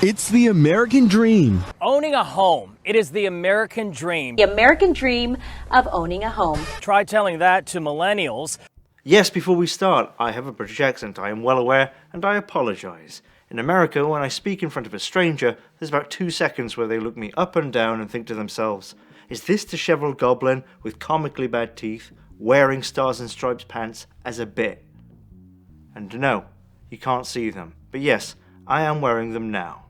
It's the American dream. Owning a home. It is the American dream. The American dream of owning a home. Try telling that to millennials. Yes, before we start, I have a British accent, I am well aware, and I apologise. In America, when I speak in front of a stranger, there's about 2 seconds where they look me up and down and think to themselves, is this dishevelled goblin with comically bad teeth, wearing stars and stripes pants as a bit? And no, you can't see them. But yes, I am wearing them now.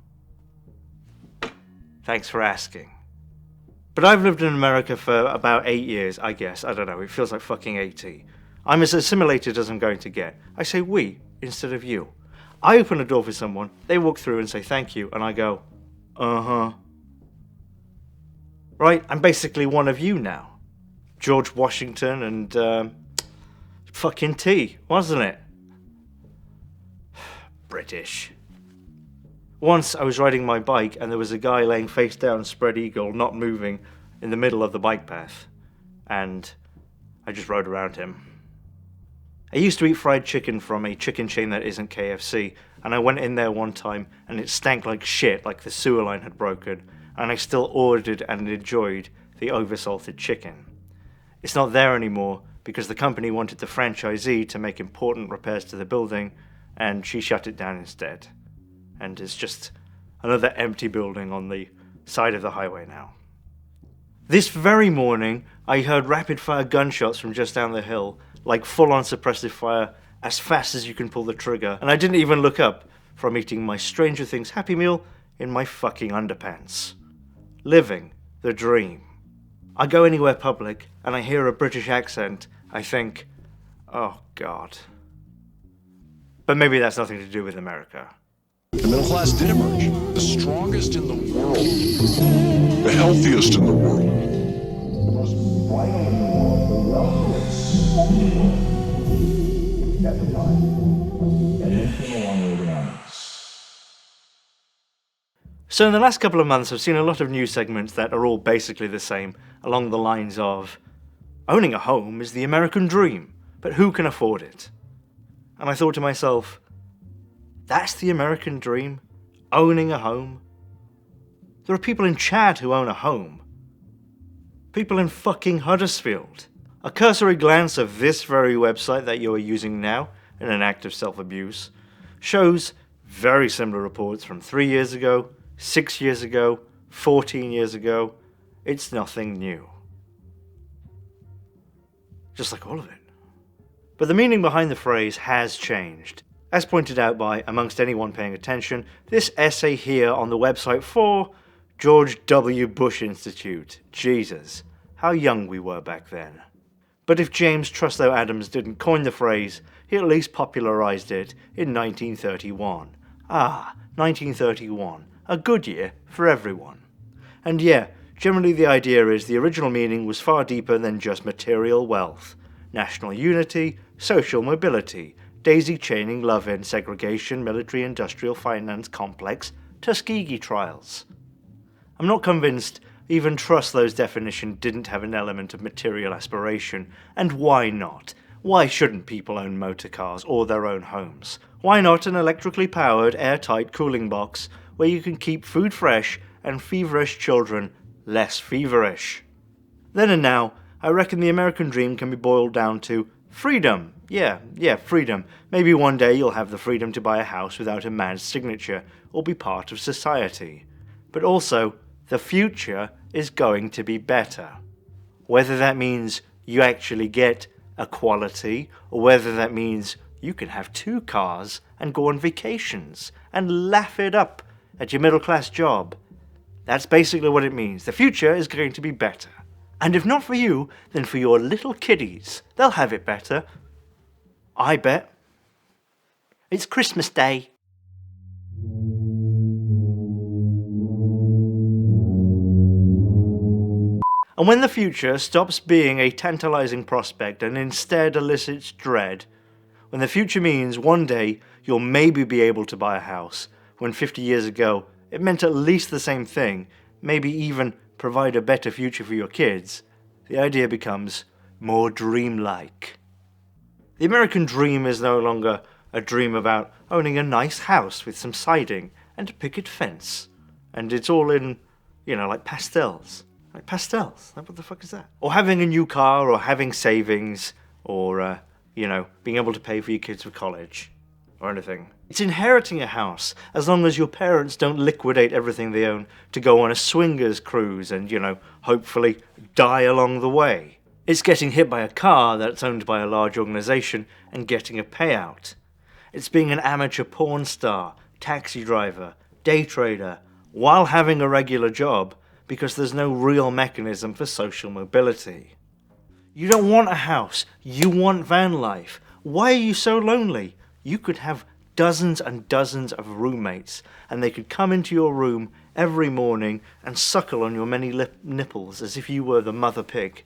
Thanks for asking. But I've lived in America for about 8 years, I guess. I don't know, it feels like fucking 80. I'm as assimilated as I'm going to get. I say we instead of you. I open a door for someone, they walk through and say thank you, and I go, uh-huh. Right, I'm basically one of you now. George Washington and, fucking tea, wasn't it? British. Once I was riding my bike and there was a guy laying face down, spread eagle, not moving, in the middle of the bike path. And I just rode around him. I used to eat fried chicken from a chicken chain that isn't KFC, and I went in there one time and it stank like shit, like the sewer line had broken, and I still ordered and enjoyed the oversalted chicken. It's not there anymore because the company wanted the franchisee to make important repairs to the building, and she shut it down instead. And it's just another empty building on the side of the highway now. This very morning, I heard rapid-fire gunshots from just down the hill, like full-on suppressive fire, as fast as you can pull the trigger, and I didn't even look up from eating my Stranger Things Happy Meal in my fucking underpants. Living the dream. I go anywhere public, and I hear a British accent, I think, oh God. But maybe that's nothing to do with America. The middle class did emerge, the strongest in the world, the healthiest in the world, the most vital in the world, the wealthiest. At the time, and infant along ergonomics. So in the last couple of months, I've seen a lot of news segments that are all basically the same, along the lines of, owning a home is the American dream, but who can afford it? And I thought to myself, that's the American dream? Owning a home? There are people in Chad who own a home. People in fucking Huddersfield. A cursory glance of this very website that you are using now, in an act of self-abuse, shows very similar reports from 3 years ago, 6 years ago, 14 years ago. It's nothing new. Just like all of it. But the meaning behind the phrase has changed. As pointed out by, amongst anyone paying attention, this essay here on the website for George W. Bush Institute. Jesus, how young we were back then. But if James Trustow Adams didn't coin the phrase, he at least popularized it in 1931. 1931. A good year for everyone. And yeah, generally the idea is the original meaning was far deeper than just material wealth. National unity, social mobility, daisy-chaining love-in, segregation, military-industrial finance complex, Tuskegee trials. I'm not convinced even Trustow's definition didn't have an element of material aspiration, and why not? Why shouldn't people own motor cars or their own homes? Why not an electrically powered, airtight cooling box where you can keep food fresh and feverish children less feverish? Then and now, I reckon the American dream can be boiled down to freedom. Yeah, freedom. Maybe one day you'll have the freedom to buy a house without a man's signature, or be part of society. But also, the future is going to be better. Whether that means you actually get equality, or whether that means you can have 2 cars and go on vacations and laugh it up at your middle-class job. That's basically what it means. The future is going to be better. And if not for you, then for your little kiddies. They'll have it better. I bet. It's Christmas Day. And when the future stops being a tantalizing prospect and instead elicits dread, when the future means one day you'll maybe be able to buy a house, when 50 years ago it meant at least the same thing, maybe even provide a better future for your kids, the idea becomes more dreamlike. The American dream is no longer a dream about owning a nice house with some siding and a picket fence. And it's all in, like pastels. Like pastels? What the fuck is that? Or having a new car, or having savings, or, being able to pay for your kids for college, or anything. It's inheriting a house, as long as your parents don't liquidate everything they own to go on a swingers cruise and, hopefully die along the way. It's getting hit by a car that's owned by a large organisation and getting a payout. It's being an amateur porn star, taxi driver, day trader, while having a regular job, because there's no real mechanism for social mobility. You don't want a house, you want van life. Why are you so lonely? You could have dozens and dozens of roommates, and they could come into your room every morning and suckle on your many nipples as if you were the mother pig.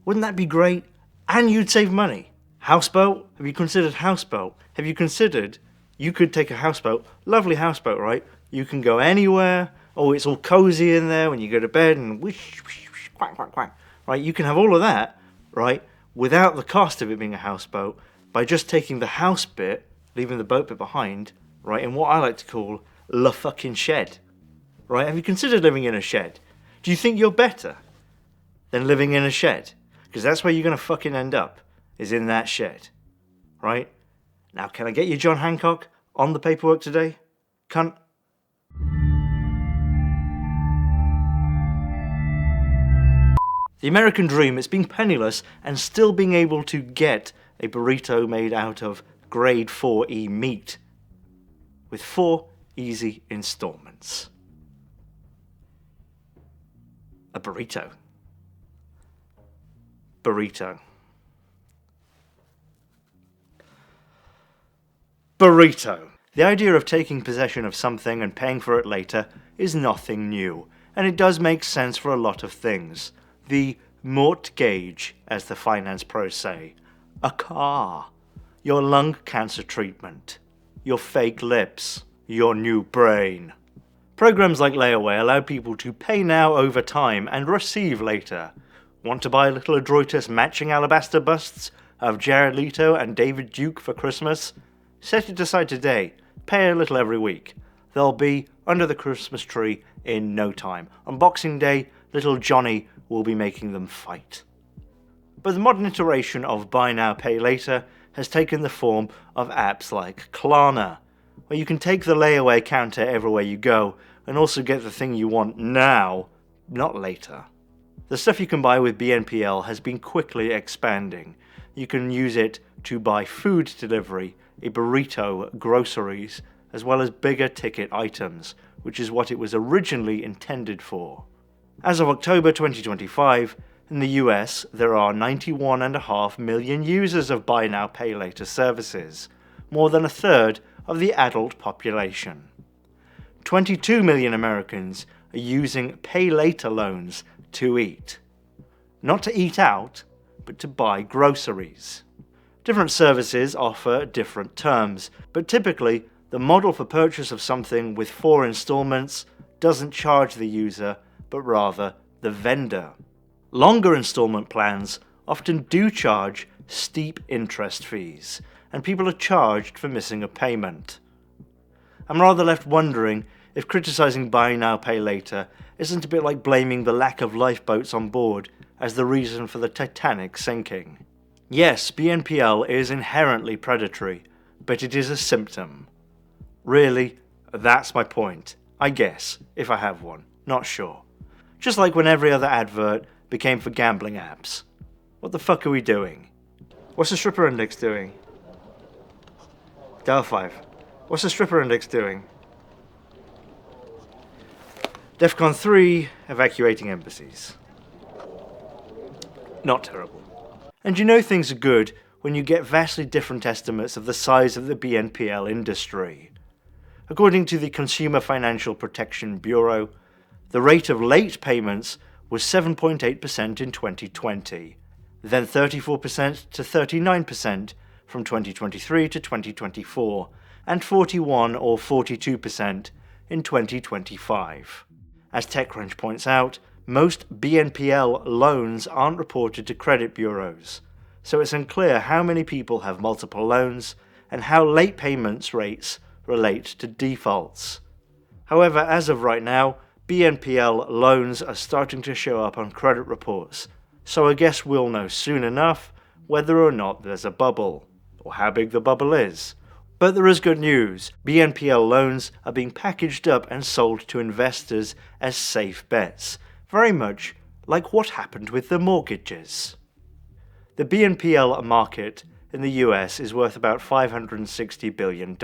Wouldn't that be great? And you'd save money. Houseboat? Have you considered houseboat? Have you considered you could take a houseboat, lovely houseboat, right? You can go anywhere. Oh, it's all cozy in there when you go to bed and whoosh, whoosh, whoosh, quack, quack, quack. Right? You can have all of that, right, without the cost of it being a houseboat, by just taking the house bit, leaving the boat bit behind, right, in what I like to call the fucking shed. Right? Have you considered living in a shed? Do you think you're better than living in a shed? Because that's where you're going to fucking end up, is in that shed. Right? Now, can I get you John Hancock on the paperwork today? Cunt. The American dream is being penniless and still being able to get a burrito made out of grade 4E meat with 4 easy installments. A burrito. Burrito. Burrito. The idea of taking possession of something and paying for it later is nothing new, and it does make sense for a lot of things. The mortgage, as the finance pros say, a car, your lung cancer treatment, your fake lips, your new brain. Programs like Layaway allow people to pay now over time and receive later. Want to buy little adroitus matching alabaster busts of Jared Leto and David Duke for Christmas? Set it aside today, pay a little every week. They'll be under the Christmas tree in no time. On Boxing Day, little Johnny will be making them fight. But the modern iteration of buy now, pay later has taken the form of apps like Klarna, where you can take the layaway counter everywhere you go and also get the thing you want now, not later. The stuff you can buy with BNPL has been quickly expanding. You can use it to buy food delivery, a burrito, groceries, as well as bigger ticket items, which is what it was originally intended for. As of October 2025, in the US, there are 91.5 million users of Buy Now Pay Later services, more than a third of the adult population. 22 million Americans are using pay later loans to eat. Not to eat out, but to buy groceries. Different services offer different terms, but typically the model for purchase of something with 4 installments doesn't charge the user, but rather the vendor. Longer installment plans often do charge steep interest fees, and people are charged for missing a payment. I'm rather left wondering if criticizing Buy Now Pay Later isn't a bit like blaming the lack of lifeboats on board as the reason for the Titanic sinking. Yes, BNPL is inherently predatory, but it is a symptom. Really, that's my point, I guess, if I have one, not sure. Just like when every other advert became for gambling apps. What the fuck are we doing? What's the stripper index doing? Dial 5. What's the stripper index doing? DEFCON 3, evacuating embassies. Not terrible. And you know things are good when you get vastly different estimates of the size of the BNPL industry. According to the Consumer Financial Protection Bureau, the rate of late payments was 7.8% in 2020, then 34% to 39% from 2023 to 2024, and 41 or 42% in 2025. As TechCrunch points out, most BNPL loans aren't reported to credit bureaus, so it's unclear how many people have multiple loans and how late payments rates relate to defaults. However, as of right now, BNPL loans are starting to show up on credit reports, so I guess we'll know soon enough whether or not there's a bubble, or how big the bubble is. But there is good news. BNPL loans are being packaged up and sold to investors as safe bets, very much like what happened with the mortgages. The BNPL market in the US is worth about $560 billion,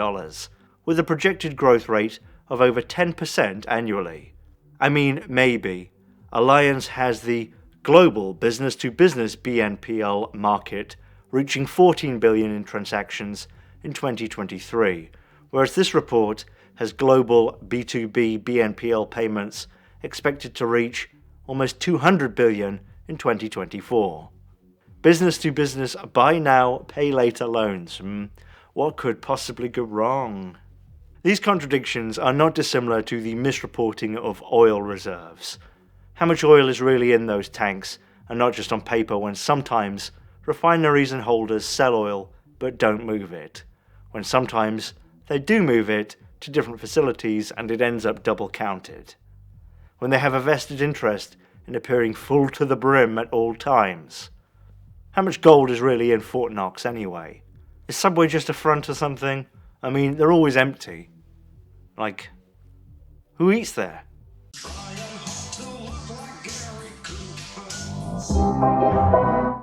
with a projected growth rate of over 10% annually. I mean, maybe. Allianz has the global business-to-business BNPL market reaching 14 billion in transactions in 2023, whereas this report has global B2B BNPL payments expected to reach almost 200 billion in 2024. Business-to-business buy now, pay later loans. What could possibly go wrong? These contradictions are not dissimilar to the misreporting of oil reserves. How much oil is really in those tanks, and not just on paper, when sometimes refineries and holders sell oil but don't move it, when sometimes they do move it to different facilities and it ends up double counted, when they have a vested interest in appearing full to the brim at all times. How much gold is really in Fort Knox anyway? Is Subway just a front or something? I mean, they're always empty. Like, who eats there?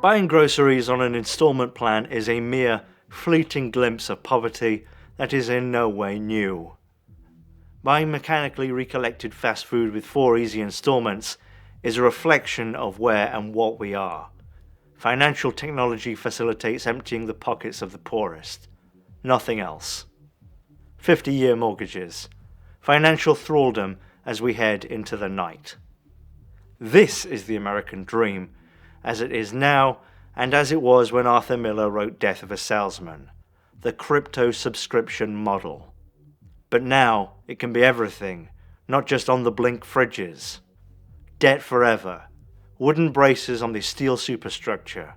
Buying groceries on an installment plan is a mere fleeting glimpse of poverty that is in no way new. Buying mechanically recollected fast food with 4 easy installments is a reflection of where and what we are. Financial technology facilitates emptying the pockets of the poorest. Nothing else. 50-year mortgages. Financial thraldom as we head into the night. This is the American dream, as it is now and as it was when Arthur Miller wrote Death of a Salesman, the crypto subscription model. But now it can be everything, not just on the blink fridges. Debt forever. Wooden braces on the steel superstructure.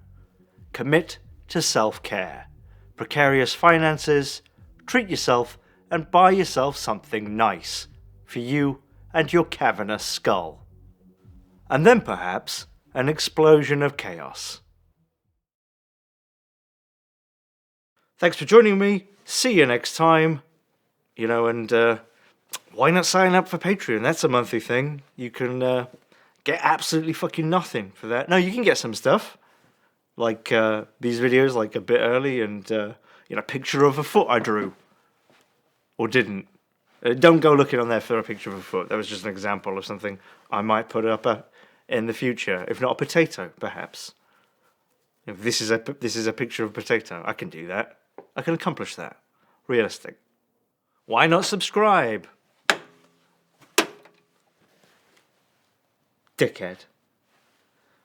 Commit to self-care. Precarious finances. Treat yourself and buy yourself something nice for you and your cavernous skull. And then perhaps an explosion of chaos. Thanks for joining me. See you next time. And why not sign up for Patreon? That's a monthly thing. You can get absolutely fucking nothing for that. No, you can get some stuff. Like these videos, like a bit early, and a picture of a foot I drew. Or didn't. Don't go looking on there for a picture of a foot. That was just an example of something I might put up in the future. If not a potato, perhaps. If this is a picture of a potato, I can do that. I can accomplish that. Realistic. Why not subscribe? Dickhead.